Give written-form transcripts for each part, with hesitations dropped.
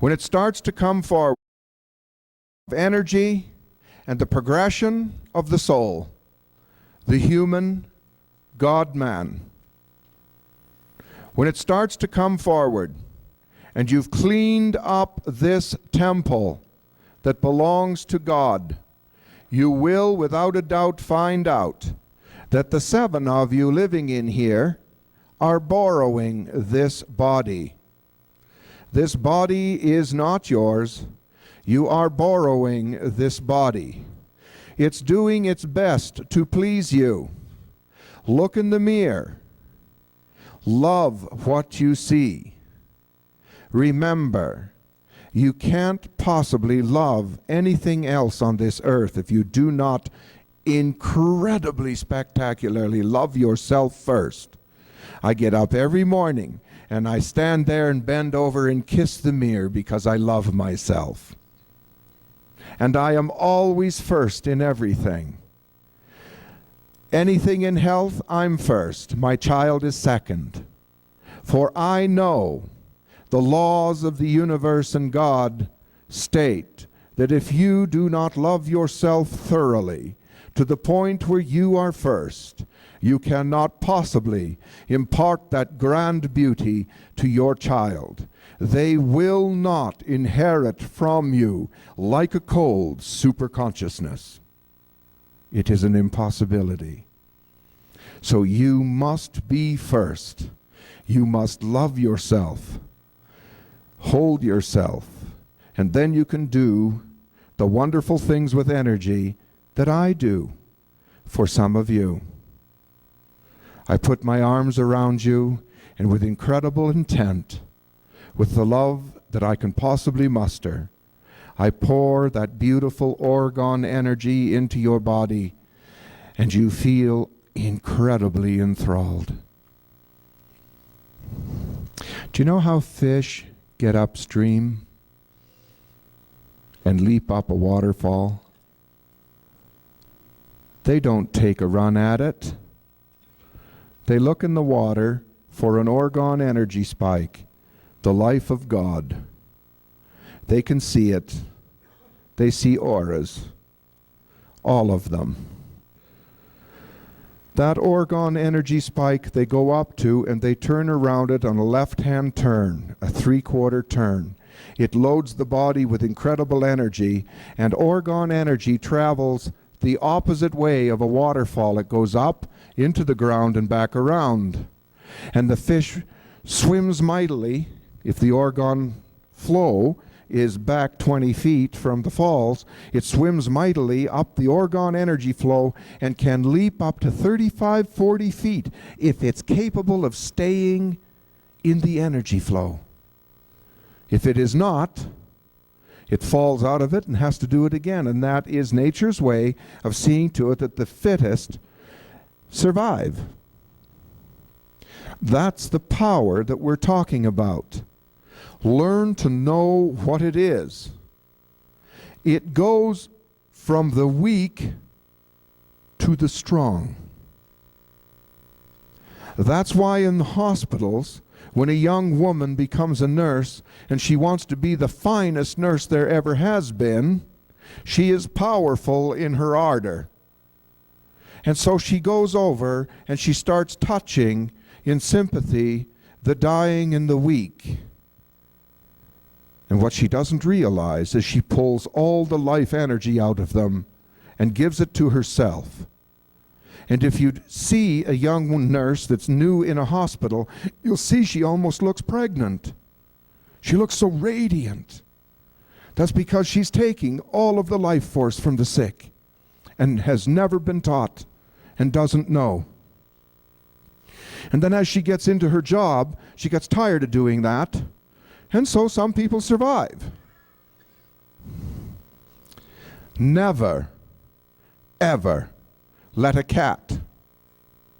When it starts to come forward, energy and the progression of the soul, the human God-man. When it starts to come forward and you've cleaned up this temple that belongs to God, you will without a doubt find out that the 7 of you living in here are borrowing this body. This body is not yours. You are borrowing this body. It's doing its best to please you. Look in the mirror. Love what you see. Remember, you can't possibly love anything else on this earth if you do not incredibly spectacularly love yourself first. I get up every morning and I stand there and bend over and kiss the mirror because I love myself. And I am always first in everything. Anything in health, I'm first. My child is second. For I know the laws of the universe and God state that if you do not love yourself thoroughly to the point where you are first, you cannot possibly impart that grand beauty to your child. They will not inherit from you, like a cold, superconsciousness. It is an impossibility. So you must be first. You must love yourself. Hold yourself. And then you can do the wonderful things with energy that I do for some of you. I put my arms around you, and with incredible intent, with the love that I can possibly muster, I pour that beautiful orgone energy into your body, and you feel incredibly enthralled. Do you know how fish get upstream and leap up a waterfall? They don't take a run at it. They look in the water for an orgone energy spike, the life of God. They can see it. They see auras, all of them. That orgone energy spike they go up to and they turn around it on a left-hand turn, a 3/4 turn. It loads the body with incredible energy, and orgone energy travels the opposite way of a waterfall. It goes up into the ground and back around. And the fish swims mightily. If the orgone flow is back 20 feet from the falls, it swims mightily up the orgone energy flow and can leap up to 35, 40 feet if it's capable of staying in the energy flow. If it is not, it falls out of it and has to do it again. And that is nature's way of seeing to it that the fittest survive. That's the power that we're talking about. Learn to know what it is. It goes from the weak to the strong. That's why in the hospitals, when a young woman becomes a nurse and she wants to be the finest nurse there ever has been, she is powerful in her ardor. And so she goes over and she starts touching in sympathy the dying and the weak. And what she doesn't realize is she pulls all the life energy out of them and gives it to herself. And if you see a young nurse that's new in a hospital, you'll see she almost looks pregnant. She looks so radiant. That's because she's taking all of the life force from the sick and has never been taught and doesn't know. And then as she gets into her job, she gets tired of doing that. And so some people survive. Never, ever let a cat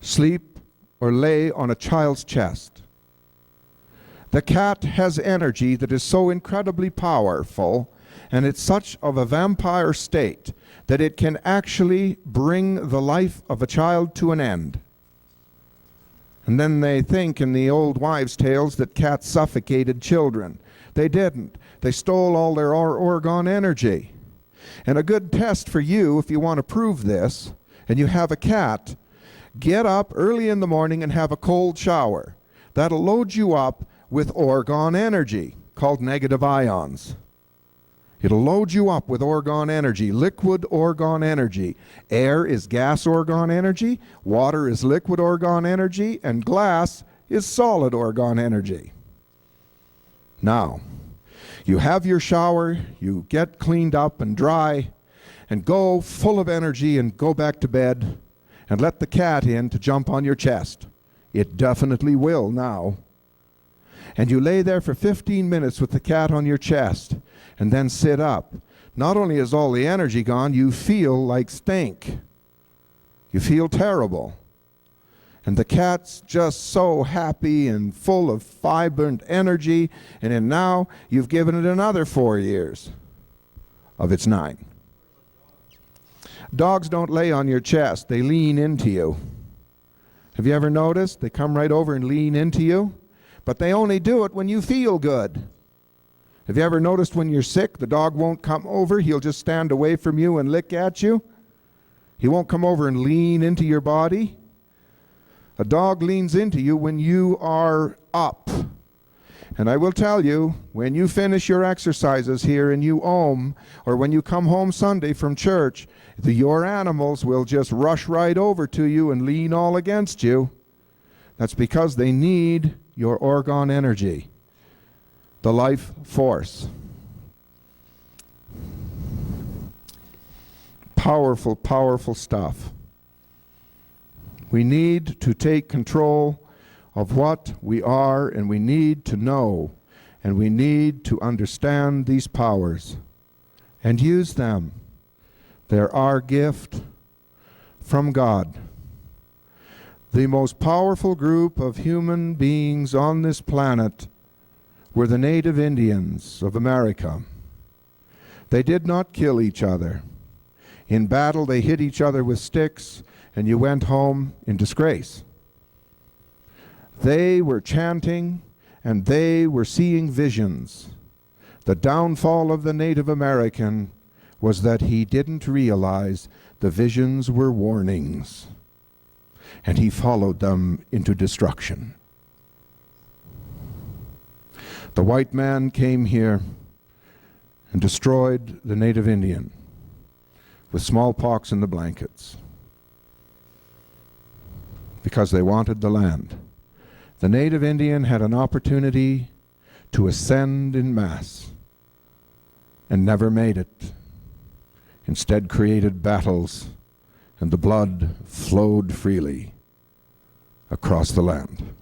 sleep or lay on a child's chest. The cat has energy that is so incredibly powerful, and it's such of a vampire state that it can actually bring the life of a child to an end. And then they think in the old wives' tales that cats suffocated children. They didn't. They stole all their orgone energy. And a good test for you, if you want to prove this, and you have a cat, get up early in the morning and have a cold shower. That'll load you up with orgone energy, called negative ions. It'll load you up with orgone energy, liquid orgone energy. Air is gas orgone energy, water is liquid orgone energy, and glass is solid orgone energy. Now, you have your shower, you get cleaned up and dry, and go full of energy and go back to bed and let the cat in to jump on your chest. It definitely will now. And you lay there for 15 minutes with the cat on your chest and then sit up. Not only is all the energy gone, you feel like stink. You feel terrible. And the cat's just so happy and full of vibrant energy, and then now you've given it another 4 years of its 9. Dogs don't lay on your chest, they lean into you. Have you ever noticed? They come right over and lean into you, but they only do it when you feel good. Have you ever noticed when you're sick, the dog won't come over, he'll just stand away from you and lick at you? He won't come over and lean into your body. A dog leans into you when you are up. And I will tell you, when you finish your exercises here and you ohm, or when you come home Sunday from church, your animals will just rush right over to you and lean all against you. That's because they need your orgone energy, the life force. Powerful, powerful stuff. We need to take control of what we are, and we need to know, and we need to understand these powers and use them. They're our gift from God. The most powerful group of human beings on this planet were the native Indians of America. They did not kill each other. In battle, they hit each other with sticks, and you went home in disgrace. They were chanting, and they were seeing visions. The downfall of the Native American was that he didn't realize the visions were warnings, and he followed them into destruction. The white man came here and destroyed the Native Indian with smallpox in the blankets because they wanted the land. The Native Indian had an opportunity to ascend in mass and never made it. Instead created battles, and the blood flowed freely across the land.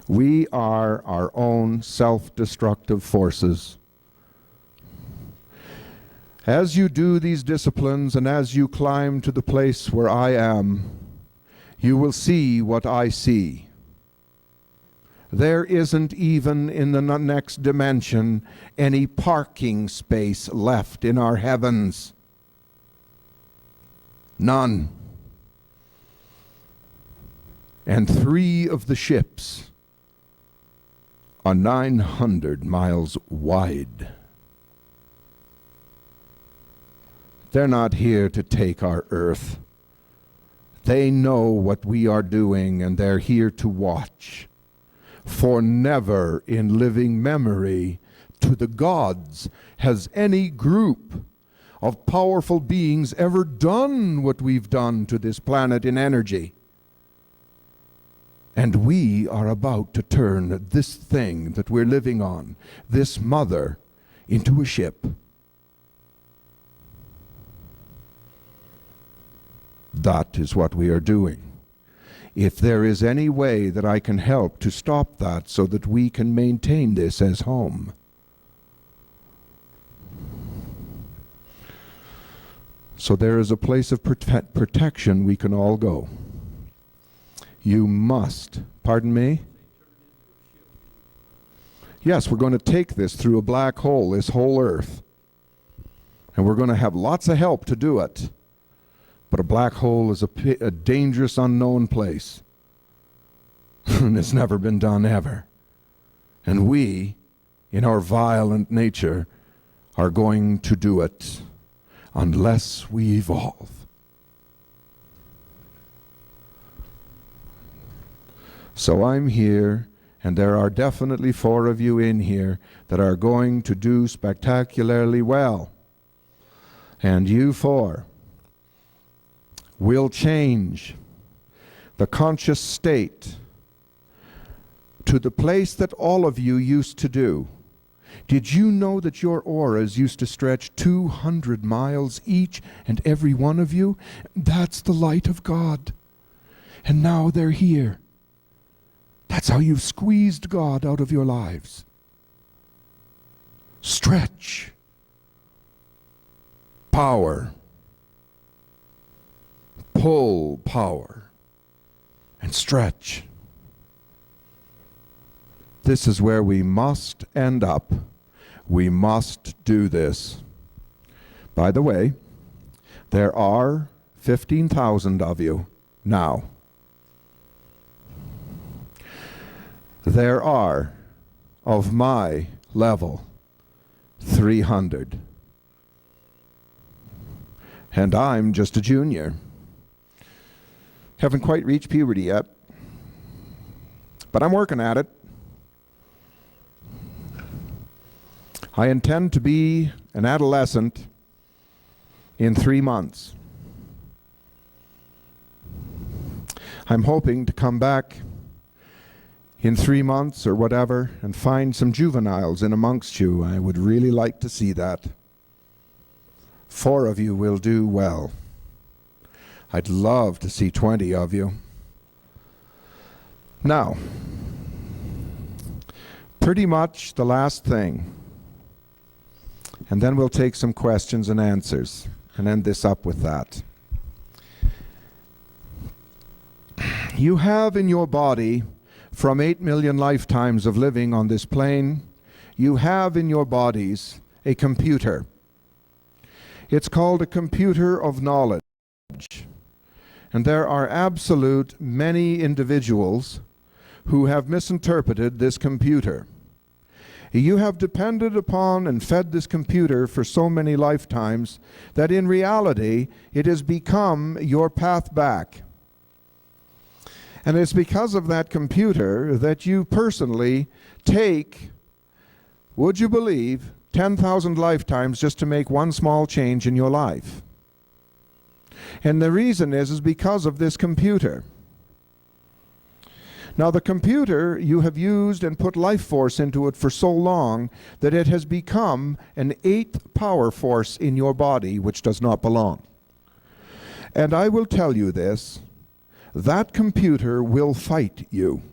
We are our own self-destructive forces. As you do these disciplines and as you climb to the place where I am, you will see what I see. There isn't even in the next dimension any parking space left in our heavens. None. And 3 of the ships are 900 miles wide. They're not here to take our earth. They know what we are doing, and they're here to watch. For never in living memory to the gods has any group of powerful beings ever done what we've done to this planet in energy. And we are about to turn this thing that we're living on, this mother, into a ship. That is what we are doing. If there is any way that I can help to stop that so that we can maintain this as home. So there is a place of protection we can all go. You must, pardon me? Yes, we're going to take this through a black hole, this whole earth. And we're going to have lots of help to do it. But a black hole is a dangerous, unknown place. And it's never been done ever. And we, in our violent nature are going to do it unless we evolve. So I'm here, and there are definitely 4 of you in here that are going to do spectacularly well. And you 4 will change the conscious state to the place that all of you used to do. Did you know that your auras used to stretch 200 miles each and every one of you? That's the light of God. And now they're here. That's how you've squeezed God out of your lives. Stretch. Power. Pull power. And stretch. This is where we must end up. We must do this. By the way, there are 15,000 of you now. There are, of my level, 300. And I'm just a junior. Haven't quite reached puberty yet, but I'm working at it. I intend to be an adolescent in 3 months. I'm hoping to come back in 3 months or whatever and find some juveniles in amongst you. I would really like to see that. 4 of you will do well. I'd love to see 20 of you. Now, pretty much the last thing, and then we'll take some questions and answers and end this up with that. You have in your body, from 8 million lifetimes of living on this plane, you have in your bodies a computer. It's called a computer of knowledge. And there are absolute many individuals who have misinterpreted this computer. You have depended upon and fed this computer for so many lifetimes that in reality it has become your path back. And it's because of that computer that you personally take, would you believe, 10,000 lifetimes just to make one small change in your life. And the reason is because of this computer. Now the computer, you have used and put life force into it for so long that it has become an 8th power force in your body which does not belong. And I will tell you this, that computer will fight you.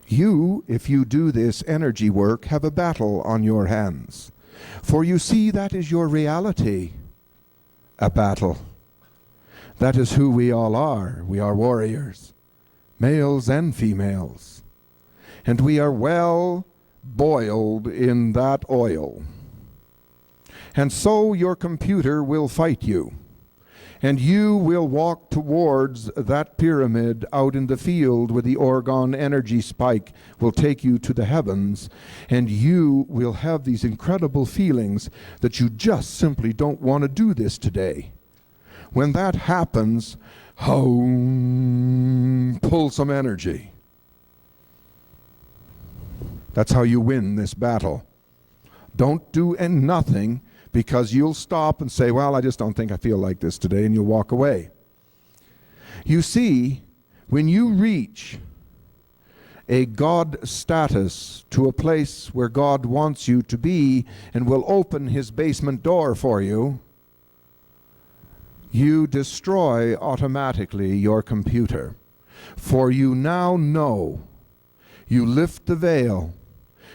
You, if you do this energy work, have a battle on your hands. For you see, that is your reality, a battle. That is who we all are. We are warriors, males and females. And we are well boiled in that oil. And so your computer will fight you. And you will walk towards that pyramid out in the field where the Oregon energy spike will take you to the heavens. And you will have these incredible feelings that you just simply don't want to do this today. When that happens, pull some energy. That's how you win this battle. Don't do nothing, because you'll stop and say, well, I just don't think I feel like this today, and you'll walk away. You see, when you reach a God status to a place where God wants you to be and will open his basement door for you, you destroy automatically your computer. For you now know, you lift the veil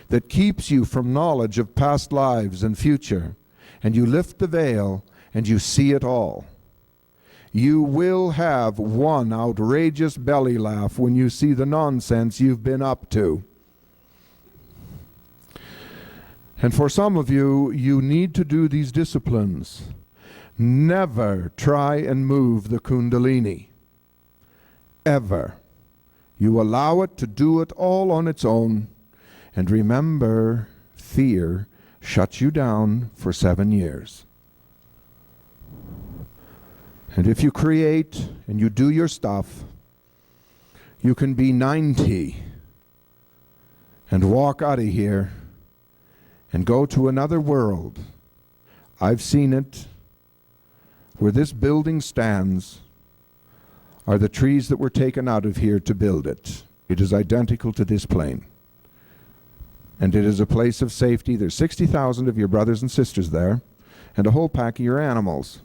that keeps you from knowledge of past lives and future. And you lift the veil and you see it all. You will have one outrageous belly laugh when you see the nonsense you've been up to. And for some of you, you need to do these disciplines. Never try and move the Kundalini. Ever. You allow it to do it all on its own. And remember, fear shuts you down for 7 years. And if you create and you do your stuff, you can be 90 and walk out of here and go to another world. I've seen it. Where this building stands are the trees that were taken out of here to build it. It is identical to this plane. And it is a place of safety. There's 60,000 of your brothers and sisters there, and a whole pack of your animals.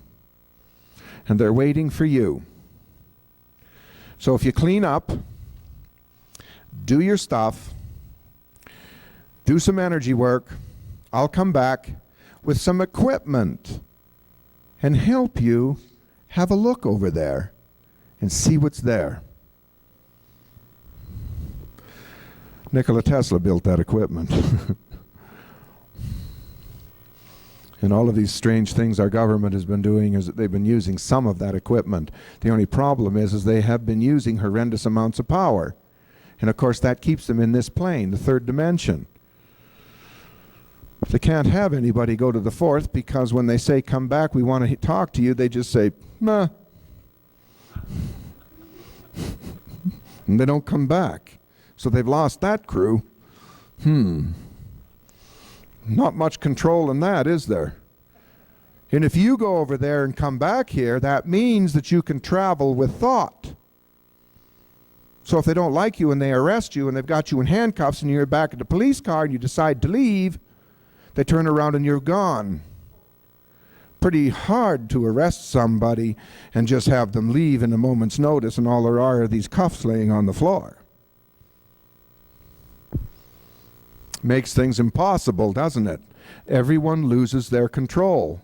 And they're waiting for you. So if you clean up, do your stuff, do some energy work, I'll come back with some equipment and help you have a look over there and see what's there. Nikola Tesla built that equipment. And all of these strange things our government has been doing is that they've been using some of that equipment. The only problem is they have been using horrendous amounts of power. And of course that keeps them in this plane, the third dimension. They can't have anybody go to the fourth because when they say, come back, we want to talk to you, they just say, nah. And they don't come back. So they've lost that crew. Not much control in that, is there? And if you go over there and come back here, that means that you can travel with thought. So if they don't like you and they arrest you and they've got you in handcuffs and you're back at the police car and you decide to leave, they turn around and you're gone. Pretty hard to arrest somebody and just have them leave in a moment's notice and all there are these cuffs laying on the floor. Makes things impossible, doesn't it? Everyone loses their control.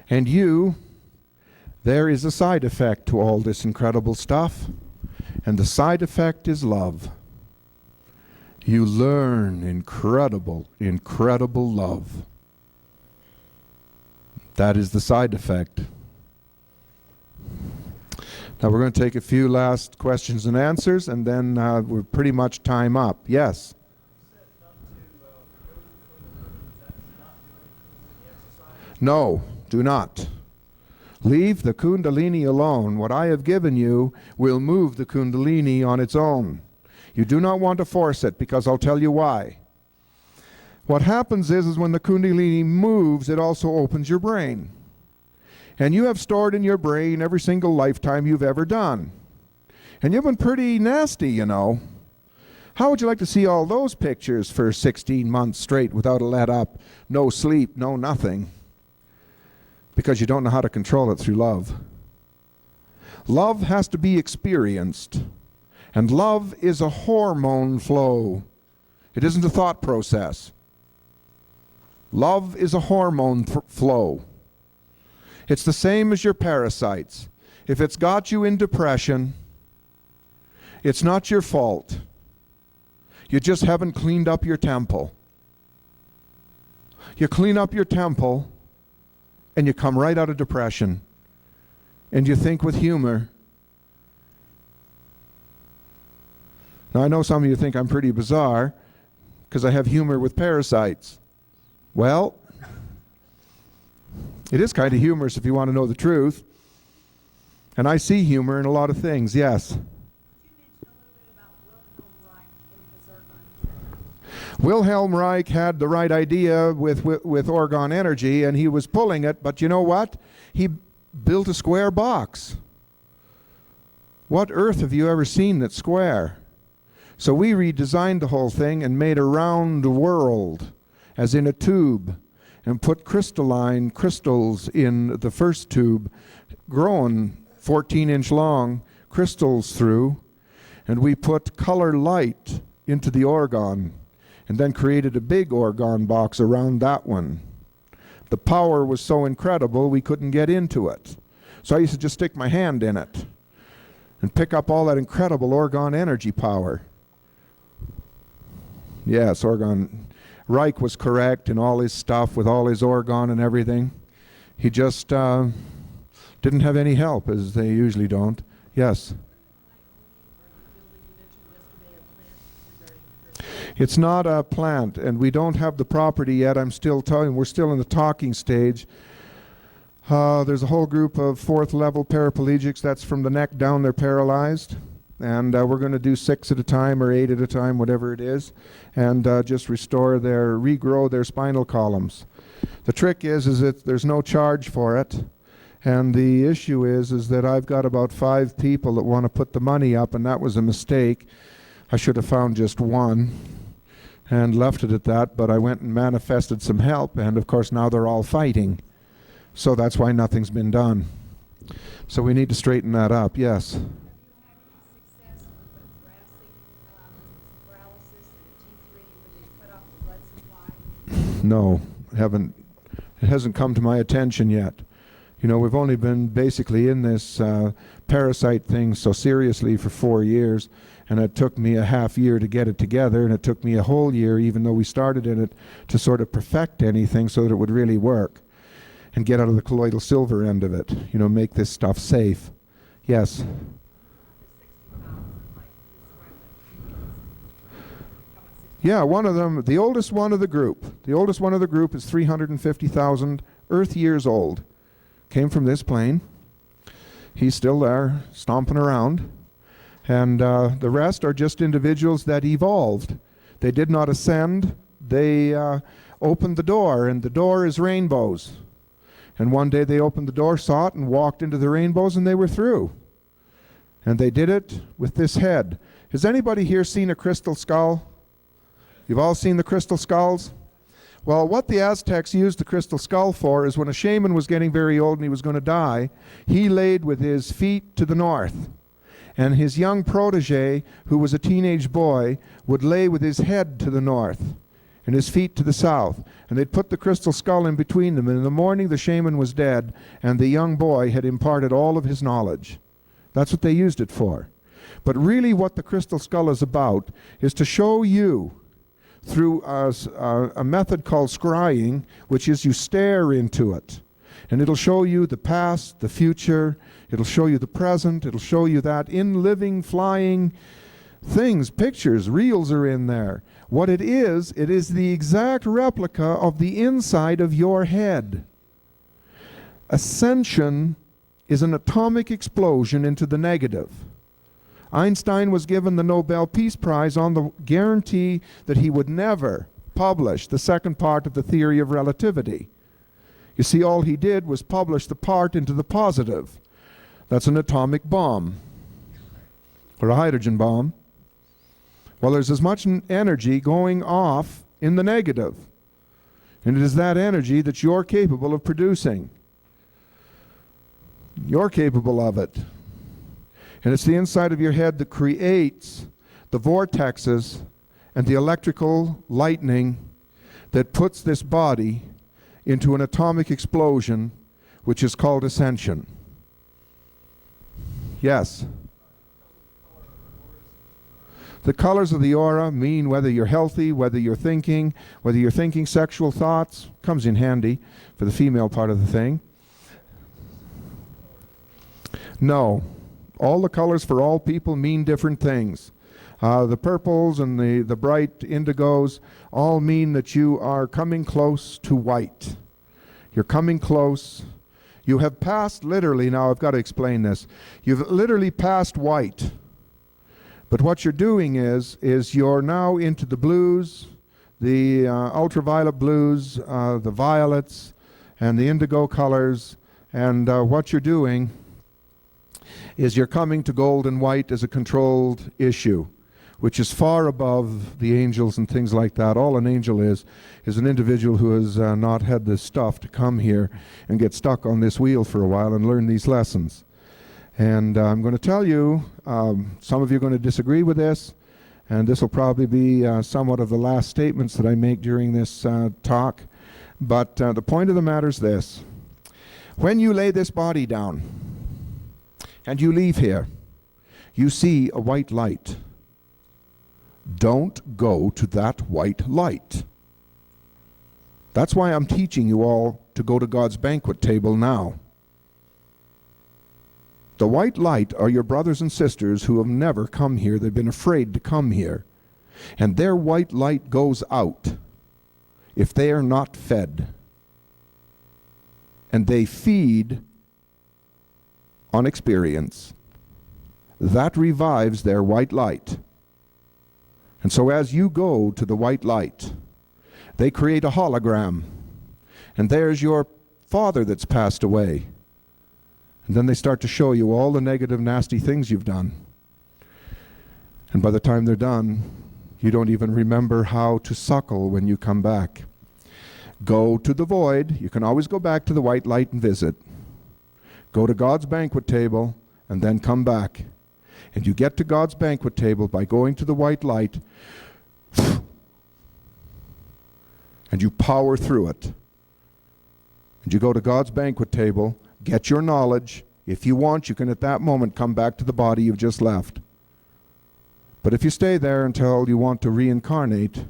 And there is a side effect to all this incredible stuff, and the side effect is love. You learn incredible, incredible love. That is the side effect. Now we're going to take a few last questions and answers, and then we're pretty much time up. Yes? No, do not. Leave the Kundalini alone. What I have given you will move the Kundalini on its own. You do not want to force it, because I'll tell you why. What happens is when the Kundalini moves, it also opens your brain. And you have stored in your brain every single lifetime you've ever done. And you've been pretty nasty, you know. How would you like to see all those pictures for 16 months straight without a let up, no sleep, no nothing? Because you don't know how to control it through love. Love has to be experienced. And love is a hormone flow. It isn't a thought process. Love is a hormone flow. It's the same as your parasites. If it's got you in depression, it's not your fault. You just haven't cleaned up your temple. You clean up your temple, and you come right out of depression. And you think with humor. Now I know some of you think I'm pretty bizarre because I have humor with parasites. Well, it is kind of humorous if you want to know the truth. And I see humor in a lot of things, yes. Wilhelm Reich had the right idea with orgone energy, and he was pulling it, but you know what? He built a square box. What earth have you ever seen that's square? So we redesigned the whole thing and made a round world, as in a tube, and put crystalline crystals in the first tube, growing 14-inch long crystals through, and we put color light into the orgone, and then created a big orgone box around that one. The power was so incredible we couldn't get into it. So I used to just stick my hand in it and pick up all that incredible orgone energy power. Yes, Reich was correct in all his stuff with all his orgone and everything. He just didn't have any help, as they usually don't. Yes? It's not a plant, and we don't have the property yet. I'm still talking. We're still in the talking stage. There's a whole group of 4th level paraplegics. That's from the neck down, they're paralyzed. And we're going to do 6 at a time or 8 at a time, whatever it is, and just regrow their spinal columns. The trick is that there's no charge for it. And the issue is that I've got about 5 people that want to put the money up, and that was a mistake. I should have found just one and left it at that, but I went and manifested some help, and of course now they're all fighting. So that's why nothing's been done. So we need to straighten that up, yes. No, it hasn't come to my attention yet. You know, we've only been basically in this parasite thing so seriously for 4 years, and it took me a half year to get it together, and it took me a whole year, even though we started in it, to sort of perfect anything so that it would really work and get out of the colloidal silver end of it, you know, make this stuff safe. Yes? Yeah, one of them, the oldest one of the group is 350,000 Earth years old. Came from this plane. He's still there, stomping around. And the rest are just individuals that evolved. They did not ascend. They opened the door, and the door is rainbows. And one day they opened the door, saw it, and walked into the rainbows, and they were through. And they did it with this head. Has anybody here seen a crystal skull? You've all seen the crystal skulls? Well, what the Aztecs used the crystal skull for is when a shaman was getting very old and he was going to die, he laid with his feet to the north. And his young protege, who was a teenage boy, would lay with his head to the north and his feet to the south. And they'd put the crystal skull in between them. And in the morning, the shaman was dead, and the young boy had imparted all of his knowledge. That's what they used it for. But really what the crystal skull is about is to show you through a method called scrying, which is you stare into it. And it'll show you the past, the future, it'll show you the present, it'll show you that in living, flying things, pictures, reels are in there. What it is the exact replica of the inside of your head. Ascension is an atomic explosion into the negative. Einstein was given the Nobel Peace Prize on the guarantee that he would never publish the second part of the theory of relativity. You see, all he did was publish the part into the positive. That's an atomic bomb, or a hydrogen bomb. Well, there's as much energy going off in the negative, and it is that energy that you're capable of producing. You're capable of it. And it's the inside of your head that creates the vortexes and the electrical lightning that puts this body into an atomic explosion, which is called ascension. Yes? The colors of the aura mean whether you're healthy, whether you're thinking sexual thoughts. Comes in handy for the female part of the thing. No. All the colors for all people mean different things. The purples and the bright indigos all mean that you are coming close to white. You're coming close. You have passed literally, now I've got to explain this. You've literally passed white. But what you're doing is you're now into the blues, the ultraviolet blues, the violets, and the indigo colors. And what you're doing is you're coming to gold and white as a controlled issue, which is far above the angels and things like that. All an angel is an individual who has not had the stuff to come here and get stuck on this wheel for a while and learn these lessons. And I'm going to tell you, some of you are going to disagree with this, and this will probably be somewhat of the last statements that I make during this talk. But the point of the matter is this. When you lay this body down, and you leave here, you see a white light. Don't go to that white light. That's why I'm teaching you all to go to God's banquet table now. The white light are your brothers and sisters who have never come here. They've been afraid to come here. And their white light goes out if they are not fed. And they feed on experience. That revives their white light. And so as you go to the white light, they create a hologram. And there's your father that's passed away. And then they start to show you all the negative, nasty things you've done. And by the time they're done, you don't even remember how to suckle when you come back. Go to the void. You can always go back to the white light and visit. Go to God's banquet table and then come back. And you get to God's banquet table by going to the white light, and you power through it. And you go to God's banquet table, get your knowledge. If you want, you can at that moment come back to the body you've just left. But if you stay there until you want to reincarnate,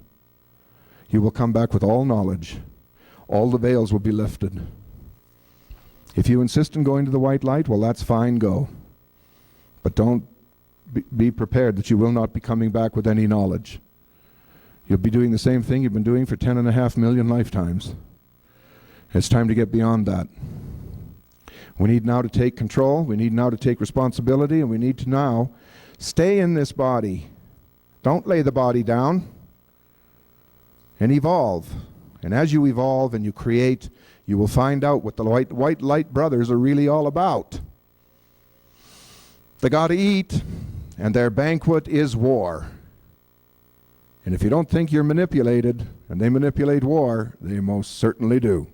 you will come back with all knowledge. All the veils will be lifted. If you insist on going to the white light, well, that's fine, go. But don't be prepared that you will not be coming back with any knowledge. You'll be doing the same thing you've been doing for 10.5 million lifetimes. It's time to get beyond that. We need now to take control, we need now to take responsibility, and we need to now stay in this body. Don't lay the body down. And evolve. And as you evolve and you create, you will find out what the white light brothers are really all about. They got to eat, and their banquet is war. And if you don't think you're manipulated, and they manipulate war, they most certainly do.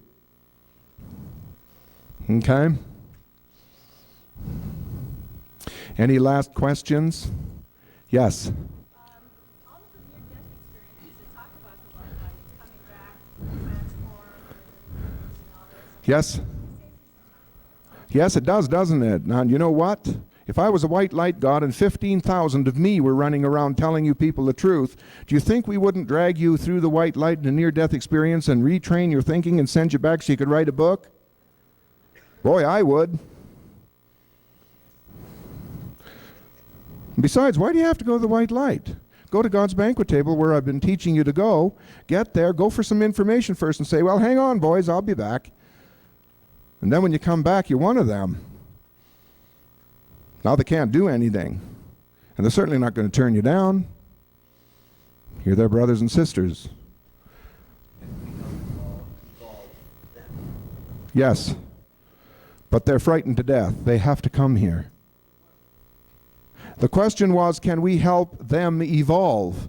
Okay? Any last questions? Yes? All of the near-death experiences that talk about the white light coming back, transformed, and all this. Yes? Yes, it does, doesn't it? Now, you know what? If I was a white light god and 15,000 of me were running around telling you people the truth, do you think we wouldn't drag you through the white light in a near-death experience and retrain your thinking and send you back so you could write a book? Boy, I would. Besides, why do you have to go to the white light? Go to God's banquet table where I've been teaching you to go. Get there, go for some information first and say, well, hang on, boys, I'll be back. And then when you come back, you're one of them. Now they can't do anything. And they're certainly not going to turn you down. You're their brothers and sisters. Yes. But they're frightened to death. They have to come here. The question was, can we help them evolve?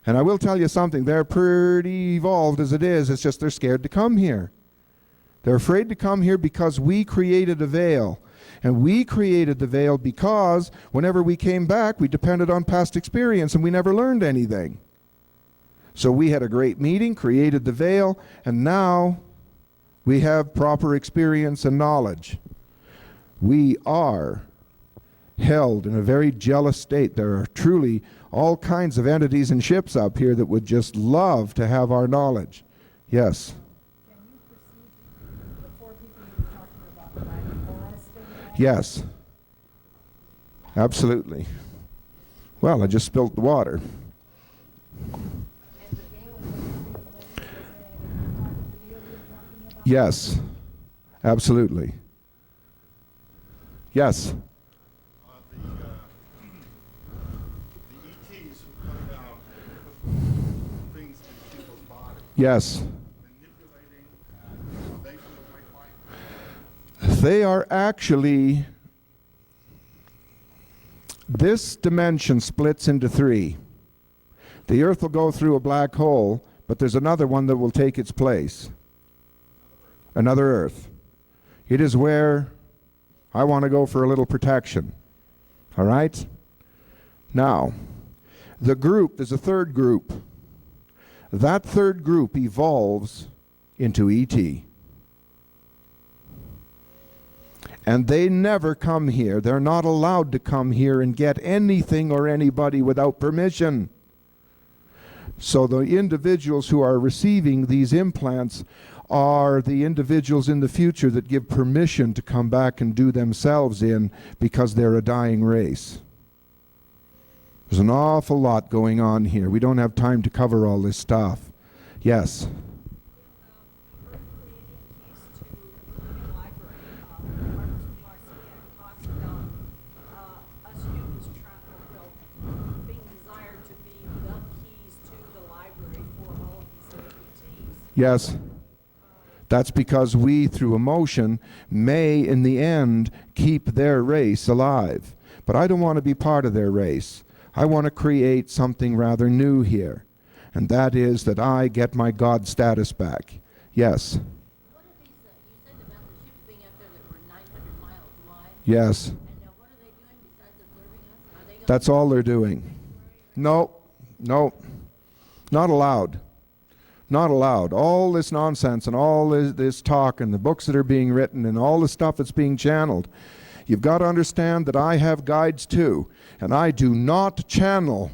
And I will tell you something, they're pretty evolved as it is. It's just they're scared to come here. They're afraid to come here because we created a veil. And we created the veil because whenever we came back, we depended on past experience and we never learned anything. So we had a great meeting, created the veil, and now we have proper experience and knowledge. We are held in a very jealous state. There are truly all kinds of entities and ships up here that would just love to have our knowledge. Yes? Can you perceive the four people you were talking about tonight? Yes. Absolutely. Well, I just spilt the water. Yes. Absolutely. Yes. The ETs who come down put things in people's bodies. Yes. Manipulating, are they from the white light? They are actually, this dimension splits into three. The earth will go through a black hole, but there's another one that will take its place. Another earth. It is where I want to go for a little protection. All right? Now, the group, there's a third group. That third group evolves into ET. And they never come here. They're not allowed to come here and get anything or anybody without permission. So the individuals who are receiving these implants are the individuals in the future that give permission to come back and do themselves in because they're a dying race. There's an awful lot going on here. We don't have time to cover all this stuff. Yes? Berkeley keys to the library. Marcus Marcia talks about us students being desired to be the keys to the library for all of these APTs. Yes. That's because we, through emotion, may in the end keep their race alive. But I don't want to be part of their race. I want to create something rather new here. And that is that I get my God status back. Yes. What are these, you said about the ships being out there that were 900 miles wide? Yes. And what are they doing besides observing us? Are they going That's all they're doing. No. Not allowed. Not allowed. All this nonsense and all this talk and the books that are being written and all the stuff that's being channeled. You've got to understand that I have guides too, and I do not channel.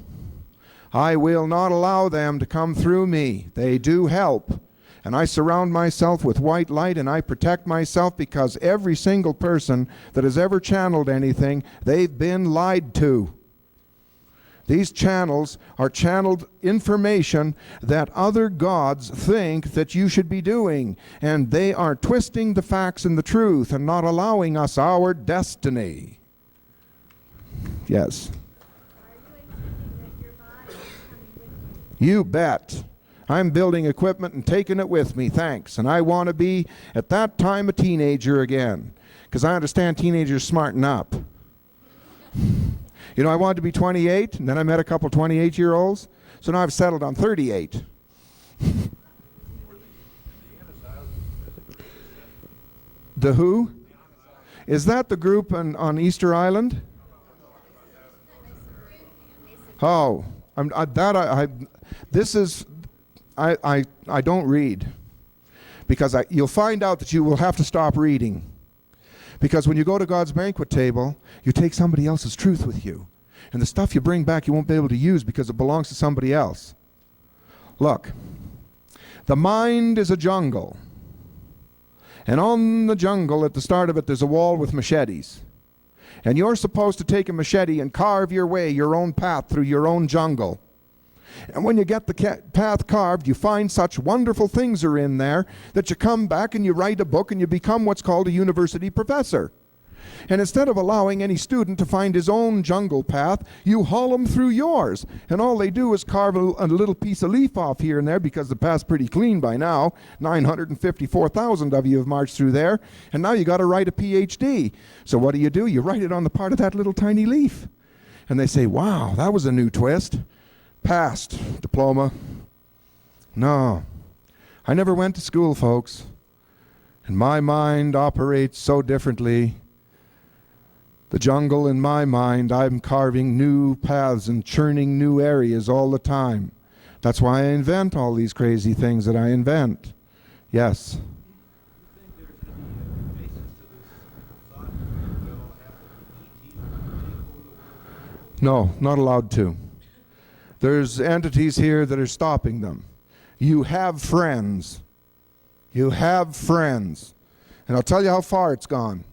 I will not allow them to come through me. They do help. And I surround myself with white light and I protect myself because every single person that has ever channeled anything, they've been lied to. These channels are channeled information that other gods think that you should be doing. And they are twisting the facts and the truth and not allowing us our destiny. Yes. Are you intending that your body is coming with you? You bet. I'm building equipment and taking it with me, thanks. And I want to be, at that time, a teenager again. Because I understand teenagers smarten up. You know, I wanted to be 28, and then I met a couple 28-year-olds. So now I've settled on 38. The who? Is that the group on Easter Island? Oh, I don't read. Because you'll find out that you will have to stop reading. Because when you go to God's banquet table, you take somebody else's truth with you. And the stuff you bring back you won't be able to use because it belongs to somebody else. Look, the mind is a jungle. And on the jungle, at the start of it, there's a wall with machetes. And you're supposed to take a machete and carve your way, your own path through your own jungle. And when you get the path carved, you find such wonderful things are in there that you come back and you write a book and you become what's called a university professor. And instead of allowing any student to find his own jungle path, you haul them through yours. And all they do is carve a little piece of leaf off here and there because the path's pretty clean by now. 954,000 of you have marched through there. And now you got to write a PhD. So what do? You write it on the part of that little tiny leaf. And they say, wow, that was a new twist. Passed. Diploma. No. I never went to school, folks. And my mind operates so differently. The jungle in my mind, I'm carving new paths and churning new areas all the time. That's why I invent all these crazy things that I invent. Yes. Do you think there's any basis to this thought that will have ETs take over the world? No, not allowed to. There's entities here that are stopping them. You have friends. You have friends. And I'll tell you how far it's gone.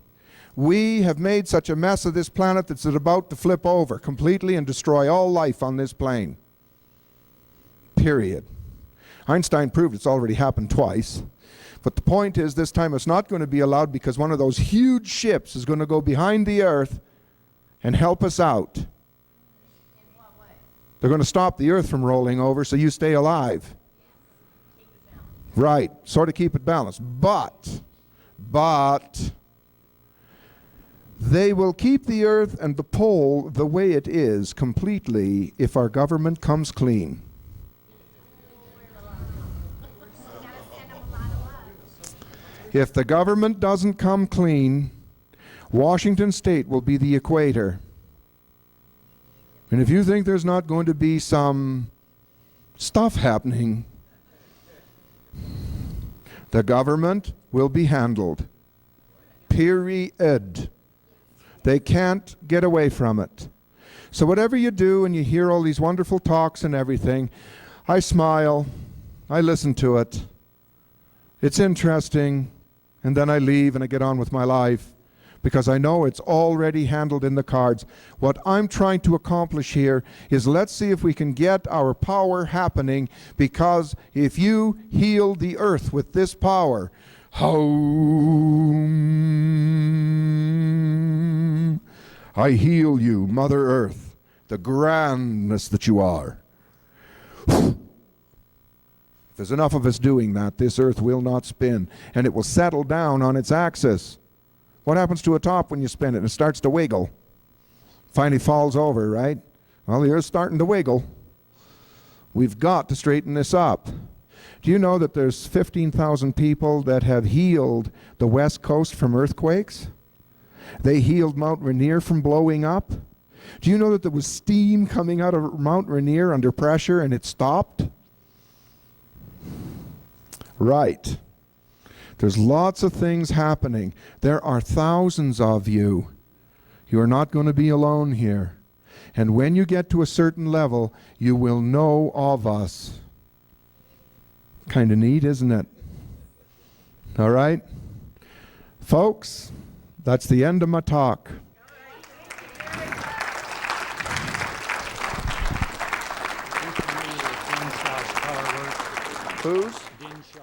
We have made such a mess of this planet that's about to flip over completely and destroy all life on this plane. Period. Einstein proved it's already happened twice. But the point is, this time it's not going to be allowed because one of those huge ships is going to go behind the Earth and help us out. in what way? They're going to stop the Earth from rolling over so you stay alive. Keep it down. Right, sort of keep it balanced. But they will keep the Earth and the pole the way it is completely if our government comes clean. If the government doesn't come clean, Washington State will be the equator. And if you think there's not going to be some stuff happening, the government will be handled. Period. They can't get away from it. So whatever you do and you hear all these wonderful talks and everything, I smile, I listen to it. It's interesting, and then I leave and I get on with my life. because I know it's already handled in the cards. What I'm trying to accomplish here is let's see if we can get our power happening, because if you heal the earth with this power, Home, I heal you, Mother Earth, the grandness that you are. If there's enough of us doing that, this earth will not spin, and it will settle down on its axis. What happens to a top when you spin it? It starts to wiggle. Finally falls over, right? Well, the earth's starting to wiggle. We've got to straighten this up. Do you know that there's 15,000 people that have healed the West Coast from earthquakes? They healed Mount Rainier from blowing up. Do you know that there was steam coming out of Mount Rainier under pressure and it stopped? Right. There's lots of things happening. There are thousands of you. You are not going to be alone here. And when you get to a certain level, you will know of us. Kind of neat, isn't it? All right? Folks, that's the end of my talk. Whose? Shaw.